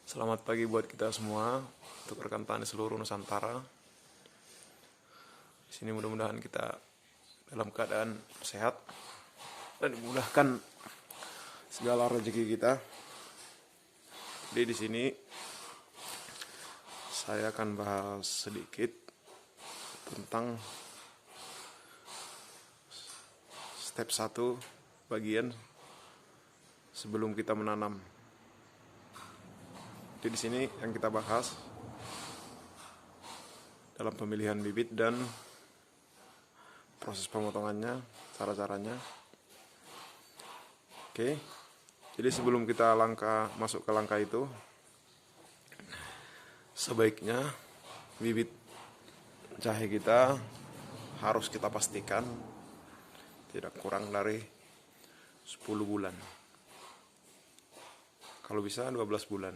Selamat pagi buat kita semua, untuk rekan tani seluruh Nusantara. Di sini mudah-mudahan kita dalam keadaan sehat dan dimudahkan segala rezeki kita. Jadi di sini saya akan bahas sedikit tentang step 1 bagian sebelum kita menanam. Jadi di sini yang kita bahas dalam pemilihan bibit dan proses pemotongannya, cara-caranya. Oke. Jadi sebelum kita masuk ke langkah itu, sebaiknya bibit jahe kita harus kita pastikan tidak kurang dari 10 bulan. Kalau bisa 12 bulan.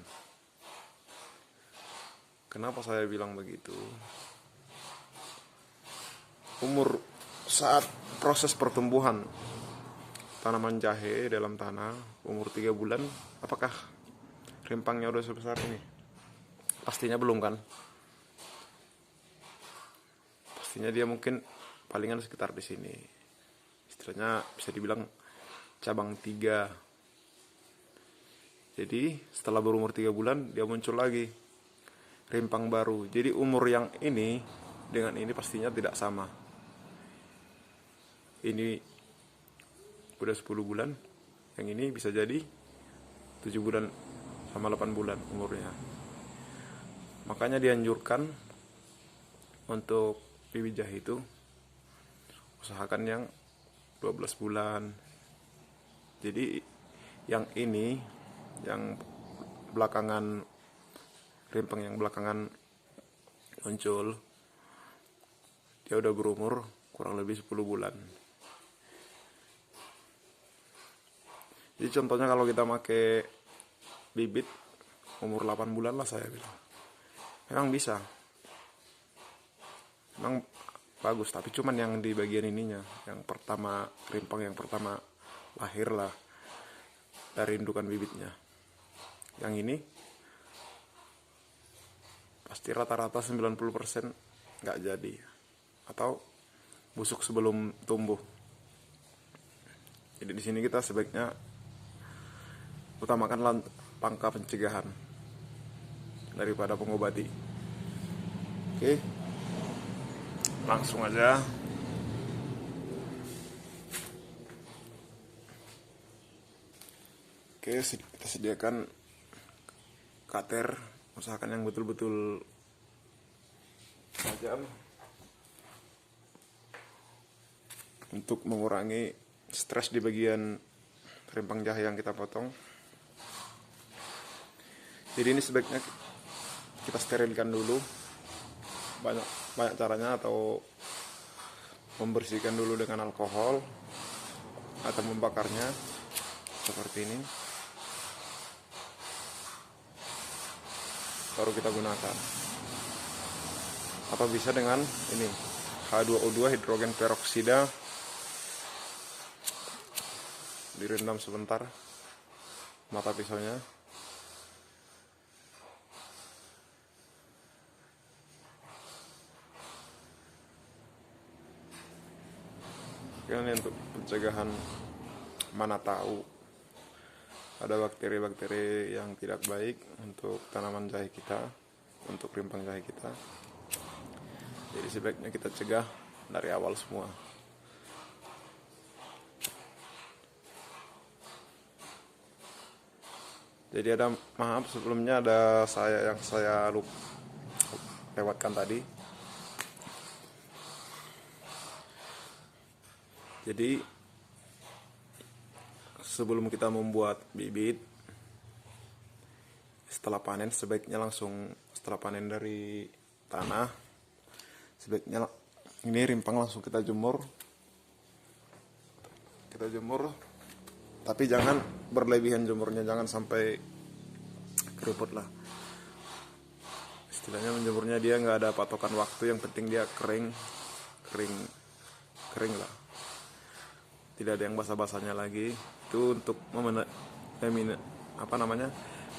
Kenapa saya bilang begitu? Umur saat proses pertumbuhan tanaman jahe dalam tanah umur 3 bulan, apakah rimpangnya udah sebesar ini? Pastinya belum kan? Pastinya dia mungkin palingan sekitar di sini. Istilahnya bisa dibilang cabang 3. Jadi setelah berumur 3 bulan dia muncul lagi rimpang baru. Jadi umur yang ini dengan ini pastinya tidak sama. Ini udah 10 bulan, yang ini bisa jadi 7 bulan sama 8 bulan umurnya. Makanya dianjurkan untuk bibit jahe itu usahakan yang 12 bulan. Jadi yang ini, yang belakangan, rimpang yang belakangan muncul, dia udah berumur kurang lebih 10 bulan. Jadi contohnya kalau kita pakai bibit umur 8 bulan lah, saya bilang memang bisa, memang bagus, tapi cuman yang di bagian ininya, yang pertama, rimpang yang pertama lahir lah dari indukan bibitnya. Yang ini pasti rata-rata 90% nggak jadi atau busuk sebelum tumbuh. Jadi di sini kita sebaiknya utamakan langkah pencegahan daripada pengobati. Oke, langsung aja. Oke, kita sediakan cutter, usahakan yang betul-betul tajam untuk mengurangi stres di bagian rimpang jahe yang kita potong. Jadi ini sebaiknya kita sterilkan dulu, banyak caranya, atau membersihkan dulu dengan alkohol atau membakarnya seperti ini, baru kita gunakan. Atau bisa dengan ini, H2O2 hidrogen peroksida, direndam sebentar mata pisaunya. Ini untuk pencegahan, mana tahu ada bakteri-bakteri yang tidak baik untuk tanaman jahe kita, untuk rimpang jahe kita. Jadi sebaiknya kita cegah dari awal semua. Jadi maaf sebelumnya, ada yang saya lewatkan tadi. Jadi sebelum kita membuat bibit, setelah panen, sebaiknya setelah panen dari tanah, sebaiknya ini rimpang langsung kita jemur, tapi jangan berlebihan jemurnya, jangan sampai keruput lah. Istilahnya menjemurnya dia nggak ada patokan waktu, yang penting dia kering lah, tidak ada yang basah-basahnya lagi. Itu untuk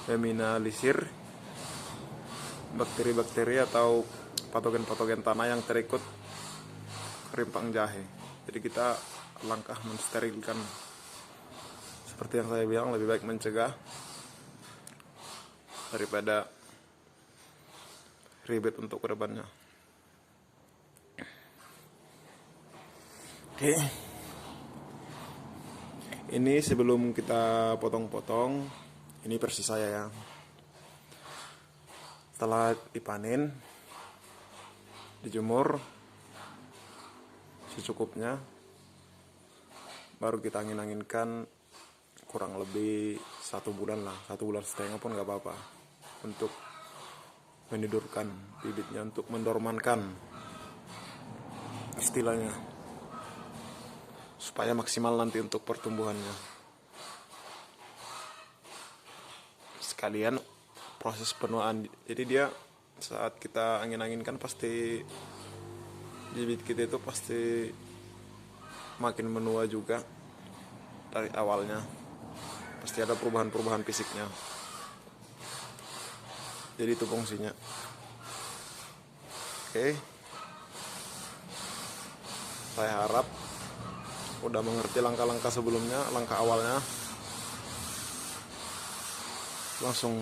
meminimalisir bakteri-bakteri atau patogen-patogen tanah yang terikut rimpang jahe. Jadi kita langkah mensterilkan. Seperti yang saya bilang, lebih baik mencegah daripada ribet untuk kedepannya. Oke. Ini sebelum kita potong-potong, ini versi saya ya. Setelah dipanen, dijemur secukupnya, baru kita angin-anginkan kurang lebih 1 bulan lah, 1 bulan setengah pun gak apa-apa, untuk menidurkan bibitnya, untuk mendormankan istilahnya, supaya maksimal nanti untuk pertumbuhannya. Sekalian proses penuaan, jadi dia saat kita angin-anginkan pasti bibit kita itu pasti makin menua juga dari awalnya, pasti ada perubahan-perubahan fisiknya. Jadi itu fungsinya. Oke, saya harap udah mengerti langkah-langkah sebelumnya, langkah awalnya. Langsung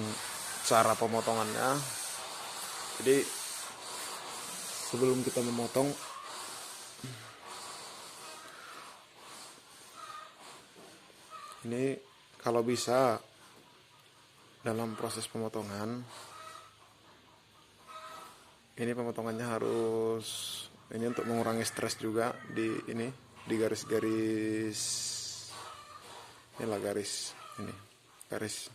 cara pemotongannya. Jadi sebelum kita memotong, ini kalau bisa dalam proses pemotongan, ini pemotongannya harus, ini untuk mengurangi stres juga, di garis-garis, inilah garis ini, garis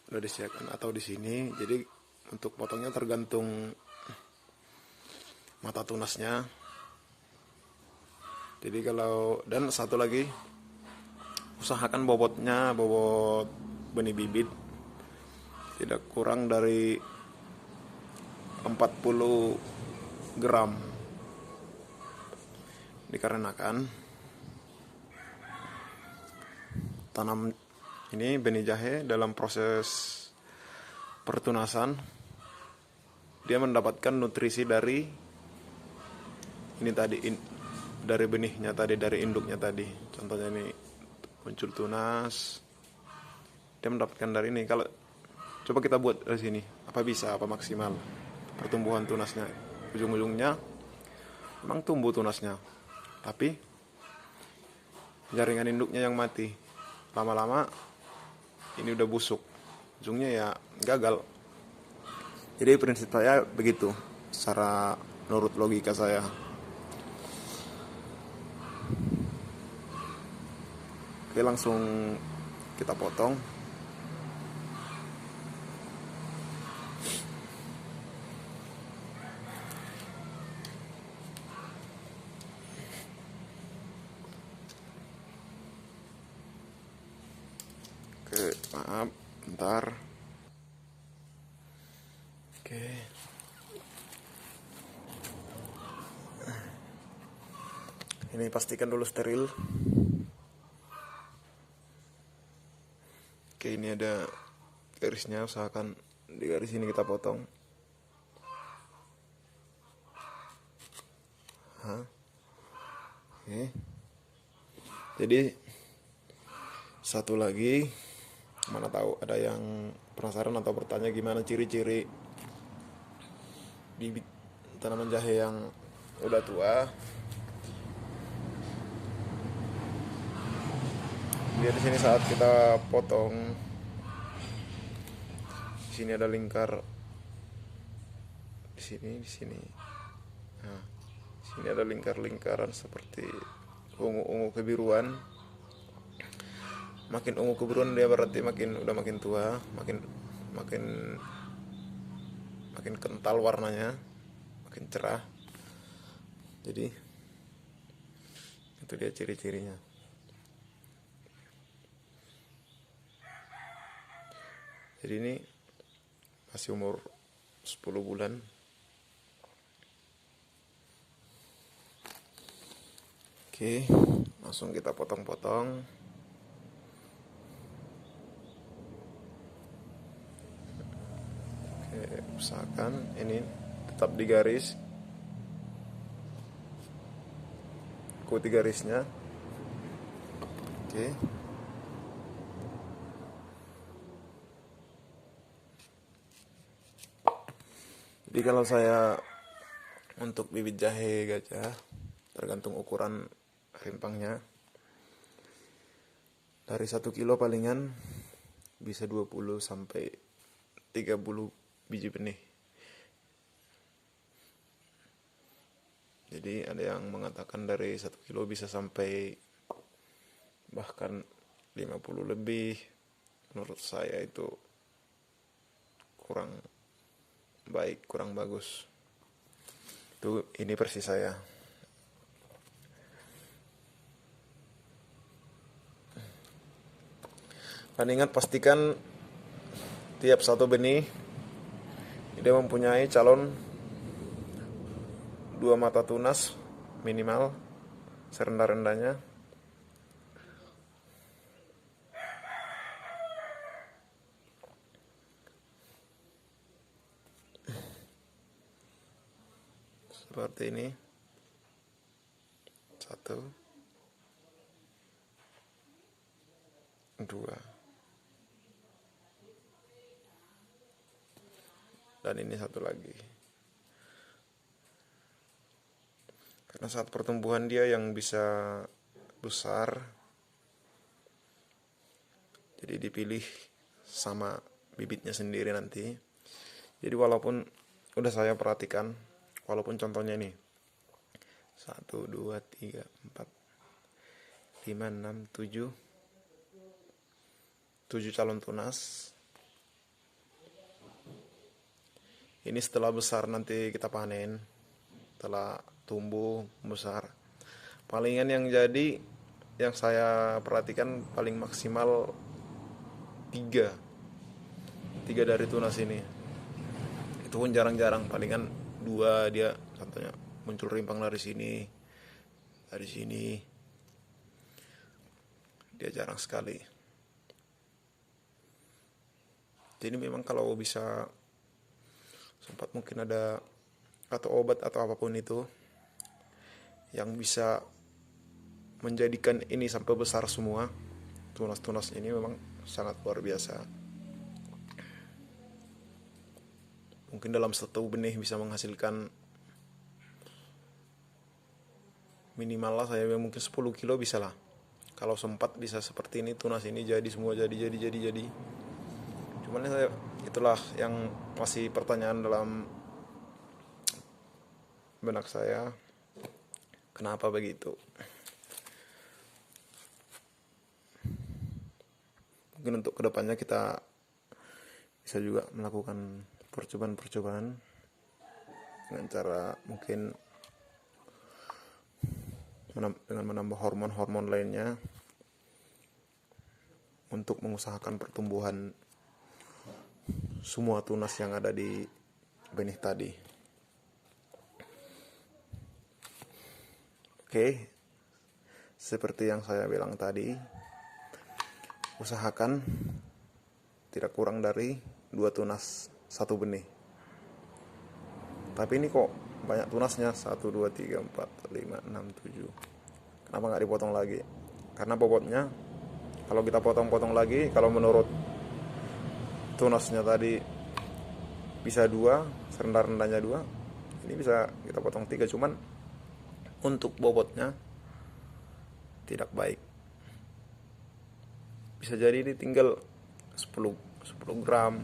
udah disiapkan atau di sini. Jadi untuk potongnya tergantung mata tunasnya. Jadi kalau, dan satu lagi, usahakan bobot benih bibit tidak kurang dari 40 gram, dikarenakan tanam ini benih jahe dalam proses pertunasan dia mendapatkan nutrisi dari ini tadi, dari benihnya tadi, dari induknya tadi. Contohnya ini muncul tunas, dia mendapatkan dari ini. Kalau coba kita buat dari sini, apa bisa, apa maksimal pertumbuhan tunasnya? Ujung-ujungnya memang tumbuh tunasnya, tapi jaringan induknya yang mati. Lama-lama ini udah busuk, ujungnya ya gagal. Jadi prinsip saya begitu, secara menurut logika saya. Oke, langsung kita potong. Oke, maaf, bentar. Oke. Ini pastikan dulu steril. Oke, ini ada garisnya, usahakan di garis ini kita potong. Oke. Jadi satu lagi, mana tahu ada yang penasaran atau bertanya gimana ciri-ciri bibit tanaman jahe yang udah tua. Lihat di sini saat kita potong, di sini ada lingkar, di sini. Nah, di sini ada lingkar-lingkaran seperti ungu-ungu kebiruan. Makin ungu kebiruan dia berarti makin tua, makin kental warnanya, makin cerah. Jadi itu dia ciri-cirinya. Jadi ini masih umur 10 bulan. Oke, langsung kita potong-potong. Oke. usahakan ini tetap di garis, ikuti garisnya. Oke. Jadi kalau saya untuk bibit jahe gajah, tergantung ukuran rimpangnya, dari 1 kilo palingan bisa 20 sampai 30 biji benih. Jadi ada yang mengatakan dari 1 kilo bisa sampai bahkan 50 lebih. Menurut saya itu kurang baik, kurang bagus. Ini versi saya. Dan ingat, pastikan tiap satu benih dia mempunyai calon 2 mata tunas minimal serendah-rendahnya. Seperti ini. 1, 2. Dan ini 1 lagi. Karena saat pertumbuhan dia yang bisa besar, jadi dipilih sama bibitnya sendiri nanti. Jadi walaupun udah saya perhatikan, walaupun contohnya ini 1, 2, 3, 4, 5, 6, 7 calon tunas. Ini setelah besar nanti kita panen, setelah tumbuh besar, palingan yang jadi, yang saya perhatikan paling maksimal 3 dari tunas ini. Itu pun jarang-jarang, palingan 2 dia, contohnya muncul rimpang dari sini, dia jarang sekali. Jadi memang kalau bisa sempat mungkin ada atau obat atau apapun itu yang bisa menjadikan ini sampai besar semua, tunas-tunas ini memang sangat luar biasa. Mungkin dalam 1 benih bisa menghasilkan minimal lah saya mungkin 10 kilo bisa lah. Kalau sempat bisa seperti ini, tunas ini jadi semua, jadi. Cuman itulah yang masih pertanyaan dalam benak saya, kenapa begitu. Mungkin untuk kedepannya kita bisa juga melakukan percobaan dengan cara mungkin dengan menambah hormon-hormon lainnya untuk mengusahakan pertumbuhan semua tunas yang ada di benih tadi. Oke, seperti yang saya bilang tadi, usahakan tidak kurang dari 2 tunas 1 benih. Tapi ini kok banyak tunasnya, 1, 2, 3, 4, 5, 6, 7. Kenapa nggak dipotong lagi? Karena bobotnya kalau kita potong-potong lagi, kalau menurut tunasnya tadi bisa 2, serendah-rendahnya 2, ini bisa kita potong 3, cuman untuk bobotnya tidak baik. Bisa jadi ini tinggal 10 gram.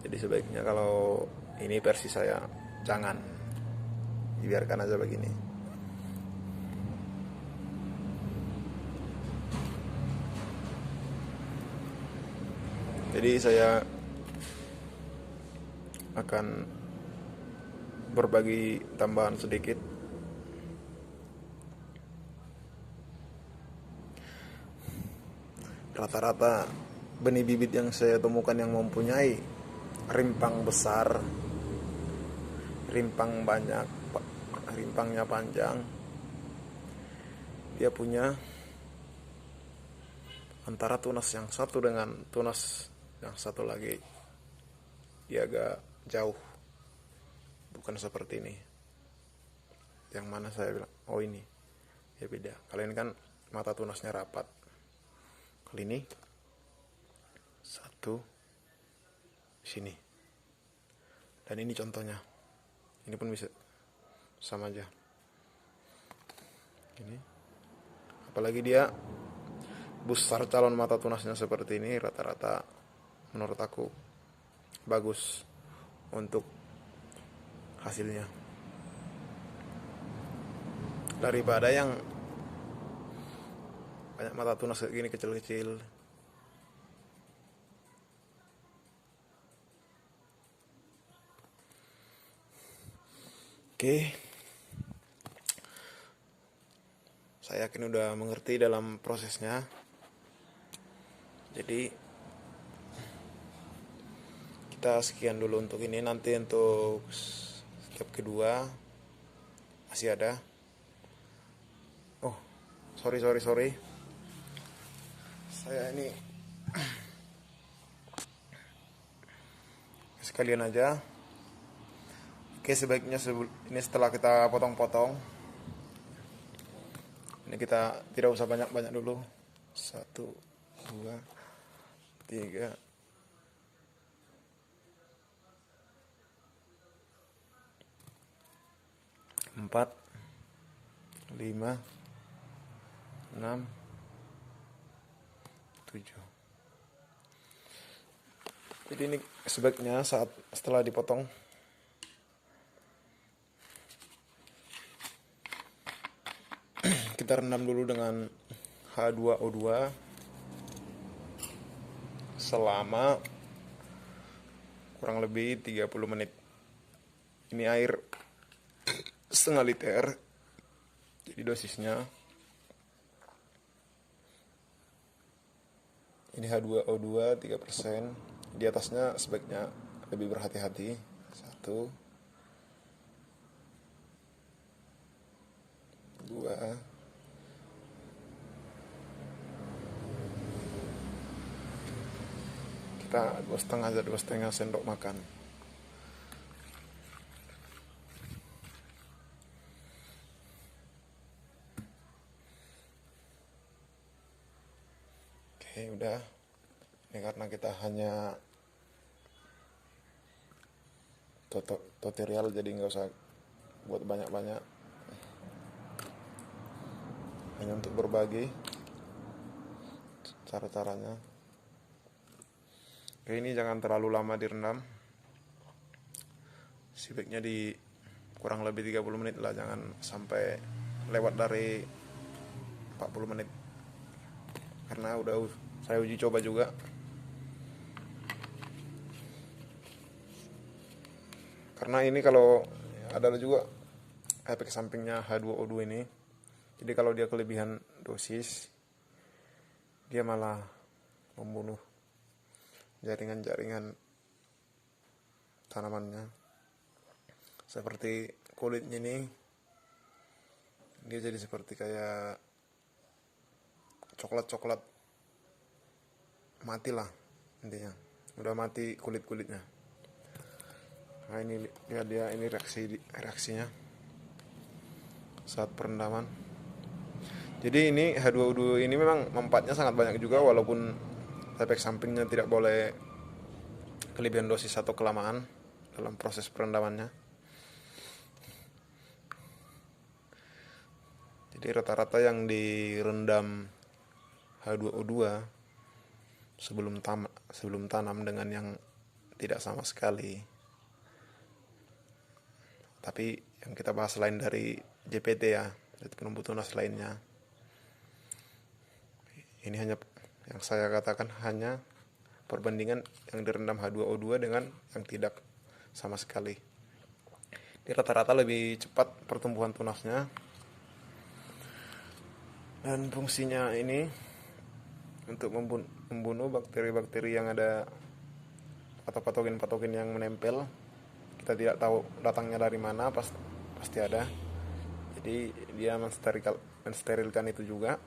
Jadi sebaiknya kalau ini versi saya, jangan, dibiarkan aja begini. Jadi saya akan berbagi tambahan sedikit. Rata-rata benih bibit yang saya temukan yang mempunyai rimpang besar, rimpang banyak, rimpangnya panjang, dia punya antara tunas yang satu dengan tunas yang satu lagi dia agak jauh, bukan seperti ini. Yang mana saya bilang, oh ini ya beda. Kalau ini kan mata tunasnya rapat. Kalau ini satu sini, dan ini contohnya. Ini pun bisa sama aja. Ini, apalagi dia besar calon mata tunasnya seperti ini, rata-rata menurut aku bagus untuk hasilnya daripada yang banyak mata tunas kayak gini kecil-kecil. Oke, saya yakin udah mengerti dalam prosesnya. Jadi kita sekian dulu untuk ini. Nanti untuk step kedua masih ada. Oh, sorry. Saya ini sekalian aja. Oke, sebaiknya ini setelah kita potong-potong, ini kita tidak usah banyak-banyak dulu. 1, 2, 3, 4, 5, 6, 7. Jadi ini sebaiknya setelah dipotong kita rendam dulu dengan H2O2 selama kurang lebih 30 menit. Ini air setengah liter, jadi dosisnya ini H2O2 3%. Di atasnya sebaiknya lebih berhati-hati. 1, 2, 2,5 sendok makan. Oke, udah. Ini karena kita hanya tutorial, jadi nggak usah buat banyak-banyak, hanya untuk berbagi cara-caranya. Oke, ini jangan terlalu lama direndam, sebaiknya di kurang lebih 30 menit lah, jangan sampai lewat dari 40 menit, karena udah saya uji coba juga. Karena ini kalau ada juga efek sampingnya H2O2 ini. Jadi kalau dia kelebihan dosis, dia malah membunuh jaringan-jaringan tanamannya. Seperti kulitnya ini, dia jadi seperti kayak coklat-coklat, mati lah intinya, udah mati kulit-kulitnya. Nah ini lihat dia, ini reaksinya saat perendaman. Jadi ini H2O2 ini memang manfaatnya sangat banyak juga, walaupun efek sampingnya tidak boleh kelebihan dosis atau kelamaan dalam proses perendamannya. Jadi rata-rata yang direndam H2O2 sebelum tanam dengan yang tidak sama sekali. Tapi yang kita bahas selain dari JPT ya, itu penumbuh tunas lainnya. Ini hanya yang saya katakan, hanya perbandingan yang direndam H2O2 dengan yang tidak sama sekali. Di rata-rata lebih cepat pertumbuhan tunasnya, dan fungsinya ini untuk membunuh bakteri-bakteri yang ada atau patogen-patogen yang menempel. Kita tidak tahu datangnya dari mana, pasti ada. Jadi dia mensterilkan itu juga,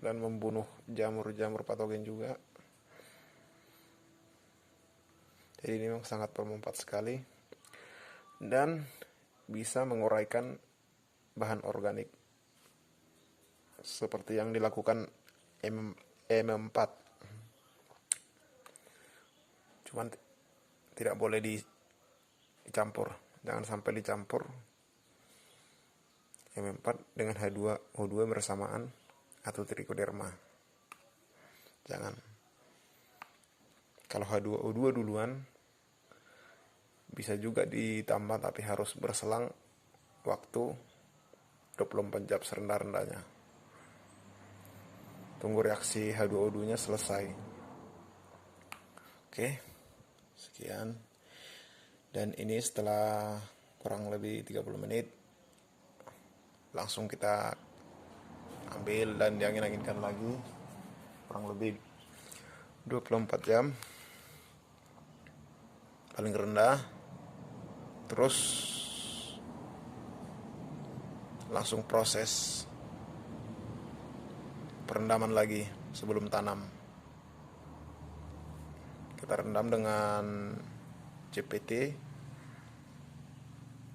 dan membunuh jamur-jamur patogen juga. Jadi ini memang sangat bermanfaat sekali dan bisa menguraikan bahan organik seperti yang dilakukan M4. Cuman tidak boleh dicampur, jangan sampai dicampur M4 dengan H2O2 bersamaan atau trichoderma. Jangan. Kalau H2O2 duluan bisa juga ditambah, tapi harus berselang waktu 24 jam serendah-rendahnya. Tunggu reaksi H2O2 nya selesai. Oke, sekian. Dan ini setelah kurang lebih 30 menit langsung kita ambil dan diangin-anginkan lagi kurang lebih 24 jam paling rendah. Terus langsung proses perendaman lagi sebelum tanam. Kita rendam dengan JPT.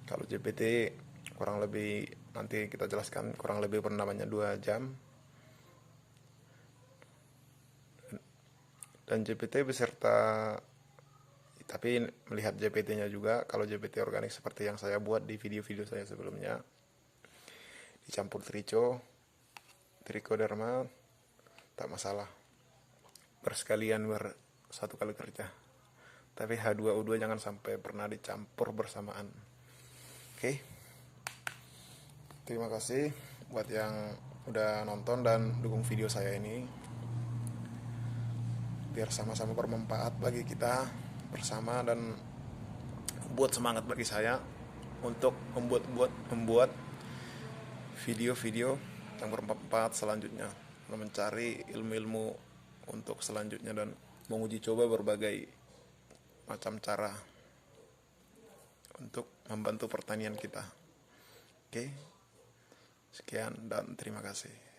Kalau JPT kurang lebih, nanti kita jelaskan, kurang lebih perendamannya 2 jam. Dan JPT beserta, tapi melihat JPT-nya juga, kalau JPT organik seperti yang saya buat di video-video saya sebelumnya, dicampur trichoderma, tak masalah. Bersekalian satu kali kerja. Tapi H2O2 jangan sampai pernah dicampur bersamaan. Oke. Terima kasih buat yang udah nonton dan dukung video saya ini. Biar sama-sama bermanfaat bagi kita bersama dan buat semangat bagi saya untuk membuat video-video yang bermanfaat selanjutnya, mencari ilmu-ilmu untuk selanjutnya dan menguji coba berbagai macam cara untuk membantu pertanian kita. Oke, sekian dan terima kasih.